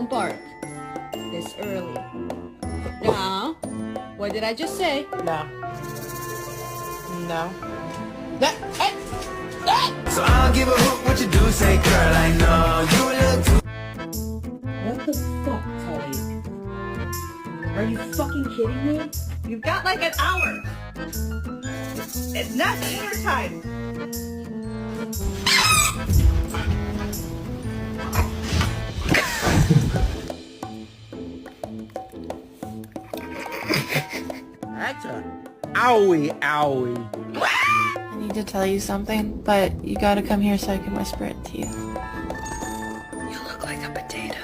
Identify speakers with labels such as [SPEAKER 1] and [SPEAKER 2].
[SPEAKER 1] Don't bark this early. Now, what did I just say?
[SPEAKER 2] No. No.
[SPEAKER 3] So I don't give a hoot what you do, say girl, I know you look too.
[SPEAKER 1] What the fuck, Tully? Are you fucking kidding me?
[SPEAKER 4] You've got like an hour. It's not dinner time.
[SPEAKER 2] That's a owie.
[SPEAKER 5] I need to tell you something, but you gotta come here so I can whisper it to you.
[SPEAKER 4] You look like a potato.